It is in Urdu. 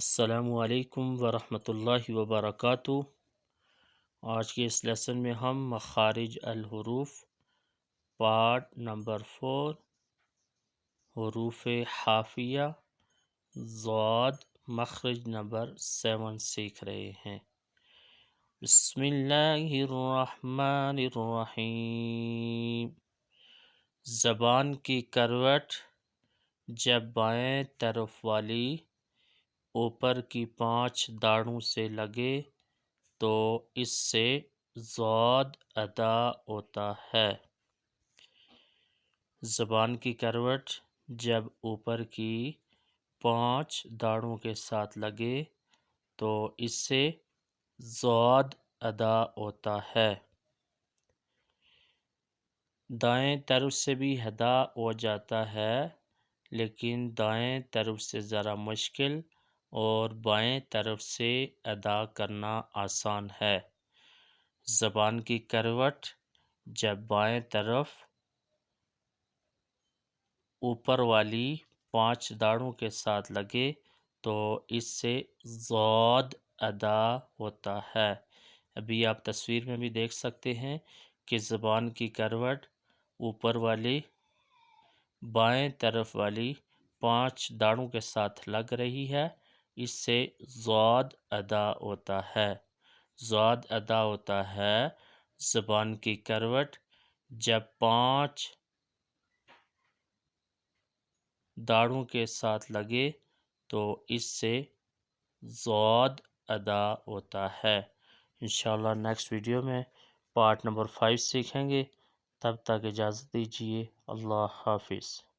السلام علیکم ورحمۃ اللہ وبرکاتہ۔ آج کے اس لیسن میں ہم مخارج الحروف پارٹ نمبر 4 حروف حافیہ ضاد مخرج نمبر 7 سیکھ رہے ہیں۔ بسم اللہ الرحمن الرحیم۔ زبان کی کروٹ جب بائیں طرف والی اوپر کی 5 داڑھوں سے لگے تو اس سے ضاد ادا ہوتا ہے۔ زبان کی کروٹ جب اوپر کی 5 داڑھوں کے ساتھ لگے تو اس سے ضاد ادا ہوتا ہے۔ دائیں طرف سے بھی ادا ہو جاتا ہے، لیکن دائیں طرف سے ذرا مشکل اور بائیں طرف سے ادا کرنا آسان ہے۔ زبان کی کروٹ جب بائیں طرف اوپر والی 5 داڑھوں کے ساتھ لگے تو اس سے ضاد ادا ہوتا ہے۔ ابھی آپ تصویر میں بھی دیکھ سکتے ہیں کہ زبان کی کروٹ اوپر والی بائیں طرف والی 5 داڑھوں کے ساتھ لگ رہی ہے، اس سے ضاد ادا ہوتا ہے۔ ضاد ادا ہوتا ہے زبان کی کروٹ جب 5 داڑھوں کے ساتھ لگے تو اس سے ضاد ادا ہوتا ہے۔ انشاءاللہ نیکسٹ ویڈیو میں پارٹ نمبر 5 سیکھیں گے۔ تب تک اجازت دیجیے۔ اللہ حافظ۔